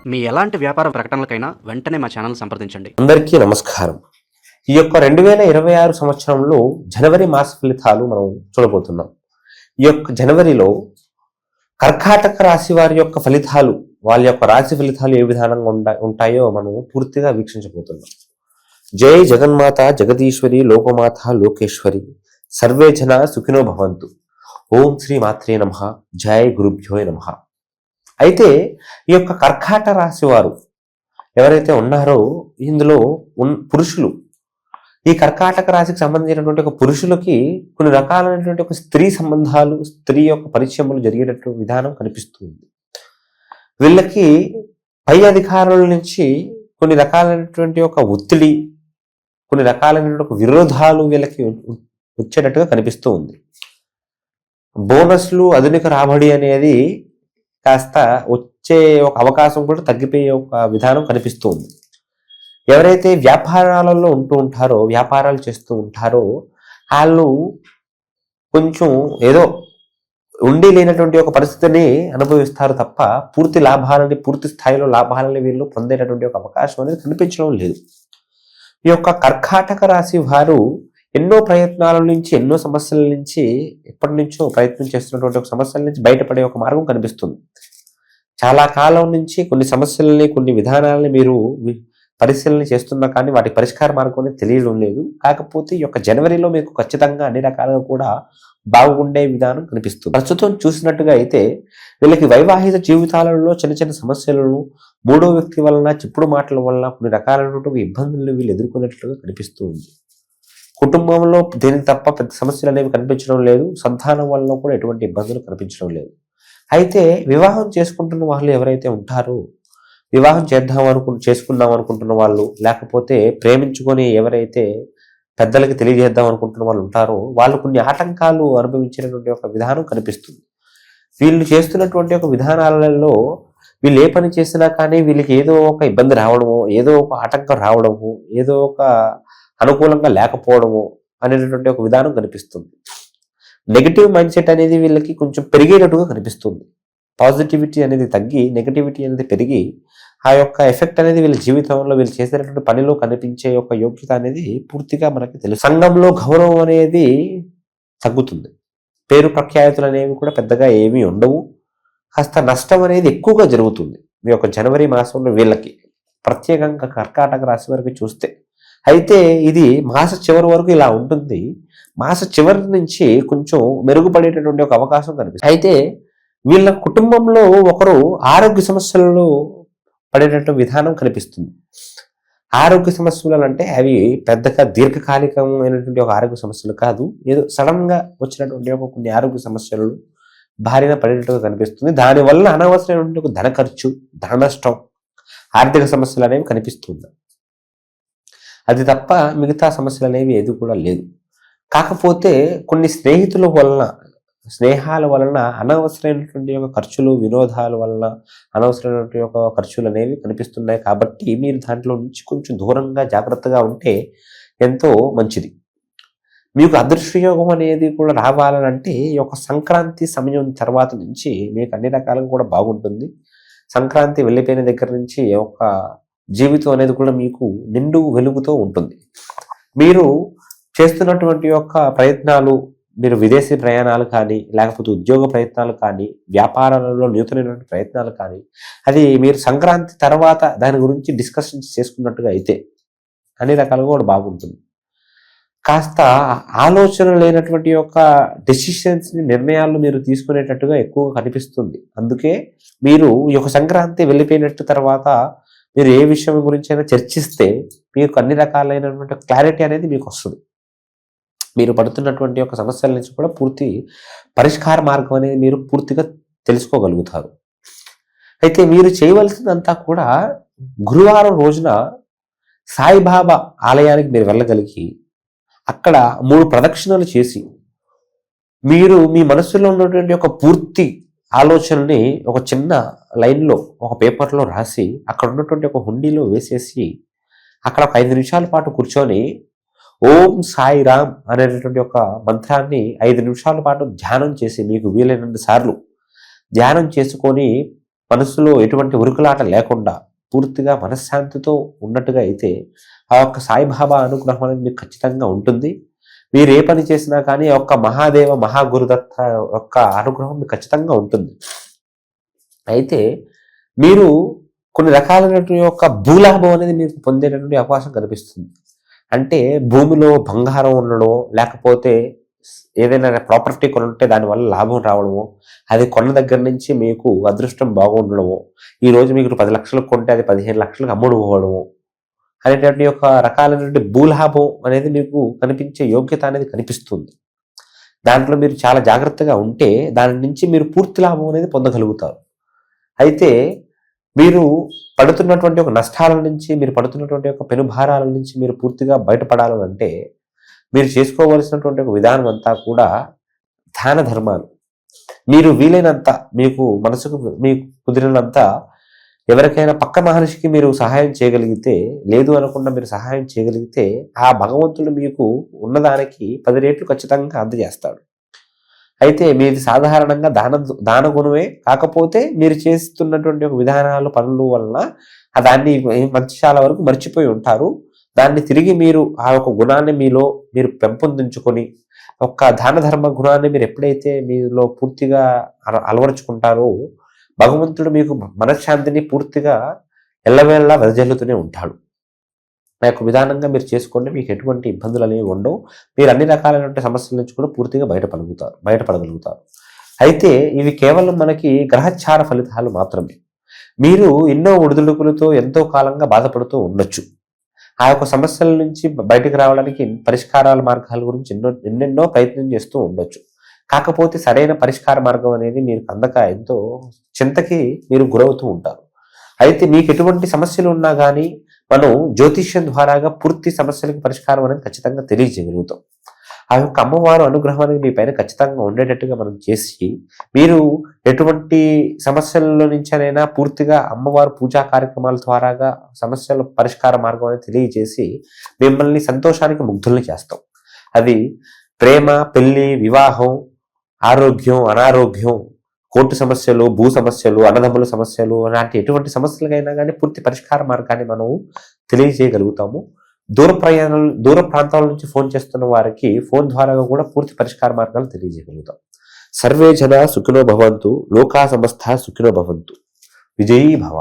మీ ఎలాంటి వ్యాపార ప్రకటనలకైనా వెంటనే మా ఛానల్ సంప్రదించండి. అందరికీ నమస్కారం. ఈ యొక్క 2026 సంవత్సరంలో జనవరి మాస ఫలితాలు మనం చూడబోతున్నాం. ఈ యొక్క జనవరిలో కర్కాటక రాశి వారి యొక్క ఫలితాలు, వాళ్ళ యొక్క రాశి ఫలితాలు ఏ విధానంగా ఉంటాయో మనం పూర్తిగా వీక్షించబోతున్నాం. జై జగన్మాత జగదీశ్వరి లోకమాత లోకేశ్వరి సర్వే జన సుఖినో భవంతు. ఓం శ్రీ మాత్రే నమః. జై గురుభ్యో నమః. అయితే ఈ యొక్క కర్కాటక రాశి వారు ఎవరైతే ఉన్నారో ఇందులో పురుషులు, ఈ కర్కాటక రాశికి సంబంధించినటువంటి ఒక పురుషులకి కొన్ని రకాలైనటువంటి ఒక స్త్రీ సంబంధాలు, స్త్రీ యొక్క పరిచయములు జరిగేటటువంటి విధానం కనిపిస్తుంది. వీళ్ళకి పై అధికారుల నుంచి కొన్ని రకాలైనటువంటి ఒక ఒత్తిడి, కొన్ని రకాలైనటువంటి ఒక విరోధాలు వీళ్ళకి వచ్చేటట్టుగా కనిపిస్తూ ఉంది. బోనస్లు, ఆధునిక రాబడి అనేది కాస్త వచ్చే ఒక అవకాశం కూడా తగ్గిపోయే ఒక విధానం కనిపిస్తుంది. ఎవరైతే వ్యాపారాలలో ఉంటారో, వ్యాపారాలు చేస్తూ ఉంటారో వాళ్ళు కొంచెం ఏదో ఉండి లేనటువంటి ఒక పరిస్థితిని అనుభవిస్తారు తప్ప పూర్తి స్థాయిలో లాభాలని వీళ్ళు పొందేటటువంటి ఒక అవకాశం అనేది కనిపించడం లేదు. ఈ యొక్క కర్కాటక రాశి వారు ఎన్నో ప్రయత్నాల నుంచి, ఎన్నో సమస్యల నుంచి, ఎప్పటి నుంచో ప్రయత్నం చేస్తున్నటువంటి ఒక సమస్యల నుంచి బయటపడే ఒక మార్గం కనిపిస్తుంది. చాలా కాలం నుంచి కొన్ని సమస్యలని, కొన్ని విధానాలని మీరు పరిశీలన చేస్తున్నా కానీ వాటి పరిష్కార మార్గం అనేది తెలియడం లేదు. కాకపోతే ఈ యొక్క జనవరిలో మీకు ఖచ్చితంగా అన్ని రకాలుగా కూడా బాగుండే విధానం కనిపిస్తుంది. ప్రస్తుతం చూసినట్టుగా అయితే వీళ్ళకి వైవాహిక జీవితాలలో చిన్న చిన్న సమస్యలను, మూడో వ్యక్తి వలన, చెప్పుడు మాటల వలన కొన్ని రకాలైనటువంటి ఇబ్బందులను వీళ్ళు ఎదుర్కొన్నట్లుగా కనిపిస్తూ ఉంది. కుటుంబంలో దేనికి తప్ప పెద్ద సమస్యలు అనేవి కనిపించడం లేదు. సంతానం వల్ల కూడా ఎటువంటి ఇబ్బందులు కనిపించడం లేదు. అయితే వివాహం చేసుకుంటున్న వాళ్ళు ఎవరైతే ఉంటారో, వివాహం చేసుకుందాం అనుకుంటున్న వాళ్ళు, లేకపోతే ప్రేమించుకొని ఎవరైతే పెద్దలకి తెలియజేద్దాం అనుకుంటున్న వాళ్ళు ఉంటారో వాళ్ళు కొన్ని ఆటంకాలు అనుభవించినటువంటి ఒక విధానం కనిపిస్తుంది. వీళ్ళు చేస్తున్నటువంటి ఒక విధానాలలో వీళ్ళు ఏ పని చేసినా కానీ వీళ్ళకి ఏదో ఒక ఇబ్బంది రావడము, ఏదో ఒక ఆటంకం రావడము, ఏదో ఒక అనుకూలంగా లేకపోవడము అనేటటువంటి ఒక విధానం కనిపిస్తుంది. నెగిటివ్ మైండ్ సెట్ అనేది వీళ్ళకి కొంచెం పెరిగేటట్టుగా కనిపిస్తుంది. పాజిటివిటీ అనేది తగ్గి నెగిటివిటీ అనేది పెరిగి ఆ యొక్క ఎఫెక్ట్ అనేది వీళ్ళ జీవితంలో వీళ్ళు చేసేటటువంటి పనిలో కనిపించే యొక్క యోగ్యత అనేది పూర్తిగా మనకి తెలుసు. సంఘంలో గౌరవం అనేది తగ్గుతుంది. పేరు ప్రఖ్యాతులు అనేవి కూడా పెద్దగా ఏమీ ఉండవు. కాస్త నష్టం అనేది ఎక్కువగా జరుగుతుంది మీ యొక్క జనవరి మాసంలో వీళ్ళకి, ప్రత్యేకంగా కర్కాటక రాశి వారికి చూస్తే. అయితే ఇది మాస చివరి వరకు ఇలా ఉంటుంది. మాస చివరి నుంచి కొంచెం మెరుగుపడేటటువంటి ఒక అవకాశం కనిపిస్తుంది. అయితే వీళ్ళ కుటుంబంలో ఒకరు ఆరోగ్య సమస్యలలో పడేటటువంటి విధానం కనిపిస్తుంది. ఆరోగ్య సమస్యలు అంటే అవి పెద్దగా దీర్ఘకాలికమైనటువంటి ఒక ఆరోగ్య సమస్యలు కాదు, ఏదో సడన్ గా వచ్చినటువంటి ఒక కొన్ని ఆరోగ్య సమస్యలు భారీన పడేటట్టుగా కనిపిస్తుంది. దానివల్ల అనవసరమైనటువంటి ఒక ధన ఖర్చు, ధన నష్టం, ఆర్థిక సమస్యలు అనేవి కనిపిస్తుంది. అది తప్ప మిగతా సమస్యలు అనేవి ఏది కూడా లేదు. కాకపోతే కొన్ని స్నేహాల వలన అనవసరమైనటువంటి ఒక ఖర్చులు, వినోదాల వలన అనవసరమైనటువంటి ఒక ఖర్చులు అనేవి కనిపిస్తున్నాయి. కాబట్టి మీరు దాంట్లో నుంచి కొంచెం దూరంగా జాగ్రత్తగా ఉంటే ఎంతో మంచిది. మీకు అదృష్టయోగం అనేది కూడా రావాలంటే ఈ యొక్క సంక్రాంతి సమయం తర్వాత నుంచి మీకు అన్ని రకాలుగా కూడా బాగుంటుంది. సంక్రాంతి వెళ్ళిపోయిన దగ్గర నుంచి ఒక జీవితం అనేది కూడా మీకు నిండు వెలుగుతో ఉంటుంది. మీరు చేస్తున్నటువంటి యొక్క ప్రయత్నాలు, మీరు విదేశీ ప్రయాణాలు కానీ, లేకపోతే ఉద్యోగ ప్రయత్నాలు కానీ, వ్యాపారాలలో నూతనమైనటువంటి ప్రయత్నాలు కానీ, అది మీరు సంక్రాంతి తర్వాత దాని గురించి డిస్కషన్స్ చేసుకున్నట్టుగా అయితే అన్ని రకాలుగా కూడా బాగుంటుంది. కాస్త ఆలోచన లేనటువంటి యొక్క డెసిషన్స్ని, నిర్ణయాలు మీరు తీసుకునేటట్టుగా ఎక్కువగా కనిపిస్తుంది. అందుకే మీరు ఈ యొక్క సంక్రాంతి వెళ్ళిపోయినట్టు తర్వాత మీరు ఏ విషయం గురించి అయినా చర్చిస్తే మీకు అన్ని రకాలైనటువంటి క్లారిటీ అనేది మీకు వస్తుంది. మీరు పడుతున్నటువంటి ఒక సమస్యల నుంచి కూడా పూర్తి పరిష్కార మార్గం అనేది మీరు పూర్తిగా తెలుసుకోగలుగుతారు. అయితే మీరు చేయవలసిందంతా కూడా గురువారం రోజున సాయిబాబా ఆలయానికి మీరు వెళ్ళగలిగి అక్కడ 3 ప్రదక్షిణలు చేసి మీరు మీ మనసులో ఉన్నటువంటి ఒక పూర్తి ఆలోచనని ఒక చిన్న లైన్లో ఒక పేపర్లో రాసి అక్కడ ఉన్నటువంటి ఒక హుండీలో వేసేసి అక్కడ ఒక 5 నిమిషాల పాటు కూర్చొని ఓం సాయి రామ్ అనేటటువంటి ఒక మంత్రాన్ని 5 నిమిషాల పాటు ధ్యానం చేసి, మీకు వీలైనంత సార్లు ధ్యానం చేసుకొని మనసులో ఎటువంటి ఉరుకులాట లేకుండా పూర్తిగా మనశ్శాంతితో ఉన్నట్టుగా అయితే ఆ యొక్క సాయిబాబా అనుగ్రహం అనేది మీకు ఖచ్చితంగా ఉంటుంది. మీరు ఏ పని చేసినా కానీ ఆ యొక్క మహాదేవ మహాగురుదత్త యొక్క అనుగ్రహం మీకు ఖచ్చితంగా ఉంటుంది. అయితే మీరు కొన్ని రకాలైనటువంటి యొక్క భూలాభం అనేది మీకు పొందేటటువంటి అవకాశం కనిపిస్తుంది. అంటే భూమిలో బంగారం ఉండడం, లేకపోతే ఏదైనా ప్రాపర్టీ కొని ఉంటే దానివల్ల లాభం రావడము, అది కొన్న దగ్గర నుంచి మీకు అదృష్టం బాగుండడము, ఈ రోజు మీకు 10 లక్షలకు కొంటే అది 15 లక్షలకు అమ్ముడు పోవడము అనేటువంటి ఒక రకాలైనటువంటి భూలాభం అనేది మీకు కనిపించే యోగ్యత అనేది కనిపిస్తుంది. దాంట్లో మీరు చాలా జాగ్రత్తగా ఉంటే దాని నుంచి మీరు పూర్తి లాభం అనేది పొందగలుగుతారు. అయితే మీరు పడుతున్నటువంటి ఒక నష్టాల నుంచి, మీరు పడుతున్నటువంటి ఒక పెనుభారాల నుంచి మీరు పూర్తిగా బయటపడాలంటే మీరు చేసుకోవలసినటువంటి ఒక విధానం అంతా కూడా దాన ధర్మాలు. మీరు వీలైనంత, మీకు మనసుకు మీకు కుదిరినంత ఎవరికైనా పక్క మహర్షికి మీరు సహాయం చేయగలిగితే, లేదు అనకుండా మీరు సహాయం చేయగలిగితే ఆ భగవంతుడు మీకు ఉన్నదానికి 10 రెట్లు ఖచ్చితంగా అందజేస్తాడు. అయితే మీది సాధారణంగా దాన గుణమే, కాకపోతే మీరు చేస్తున్నటువంటి ఒక విధానాలు పనుల వలన దాన్ని మంచి చాలా వరకు మర్చిపోయి ఉంటారు. దాన్ని తిరిగి మీరు ఆ యొక్క గుణాన్ని మీలో మీరు పెంపొందించుకొని ఒక దాన ధర్మ గుణాన్ని మీరు ఎప్పుడైతే మీలో పూర్తిగా అలవరుచుకుంటారో భగవంతుడు మీకు మనశ్శాంతిని పూర్తిగా ఎల్లవేళలా వెదజల్లుతూనే ఉంటాడు. ఆ యొక్క విధానంగా మీరు చేసుకోండి, మీకు ఎటువంటి ఇబ్బందులు అనేవి ఉండవు. మీరు అన్ని రకాలైన సమస్యల నుంచి కూడా పూర్తిగా బయటపడగలుగుతారు. అయితే ఇవి కేవలం మనకి గ్రహచార ఫలితాలు మాత్రమే. మీరు ఎన్నో ఒడిదుడుకులతో ఎంతో కాలంగా బాధపడుతూ ఉండొచ్చు. ఆ యొక్క సమస్యల నుంచి బయటకు రావడానికి పరిష్కారాల మార్గాల గురించి ఎన్నెన్నో ప్రయత్నం చేస్తూ ఉండొచ్చు. కాకపోతే సరైన పరిష్కార మార్గం అనేది మీరు అందక ఎంతో చింతకి మీరు గురవుతూ ఉంటారు. అయితే మీకు ఎటువంటి సమస్యలు ఉన్నా కానీ మనం జ్యోతిష్యం ద్వారాగా పూర్తి సమస్యలకు పరిష్కారం అనేది ఖచ్చితంగా తెలియజేయగలుగుతాం. ఆ యొక్క అమ్మవారు అనుగ్రహం అనేది మీ పైన ఖచ్చితంగా ఉండేటట్టుగా మనం చేసి, మీరు ఎటువంటి సమస్యల్లో నుంచైనా పూర్తిగా అమ్మవారు పూజా కార్యక్రమాల ద్వారాగా సమస్యల పరిష్కార మార్గం అనేది తెలియజేసి మిమ్మల్ని సంతోషానికి ముగ్ధుల్ని చేస్తాం. అది ప్రేమ, పెళ్లి, వివాహం, ఆరోగ్యం, అనారోగ్యం, కోర్టు సమస్యలు, భూ సమస్యలు, అన్నదమ్ముల సమస్యలు, అలాంటి ఎటువంటి సమస్యలకైనా కానీ పూర్తి పరిష్కార మార్గాన్ని మనం తెలియజేయగలుగుతాము. దూర ప్రాంతాల నుంచి ఫోన్ చేస్తున్న వారికి ఫోన్ ద్వారా కూడా పూర్తి పరిష్కార మార్గాలు తెలియజేయగలుగుతాం. సర్వే జన సుఖినో భవంతు, లోకా సమస్త సుఖినో భవంతు. విజయీ భవ.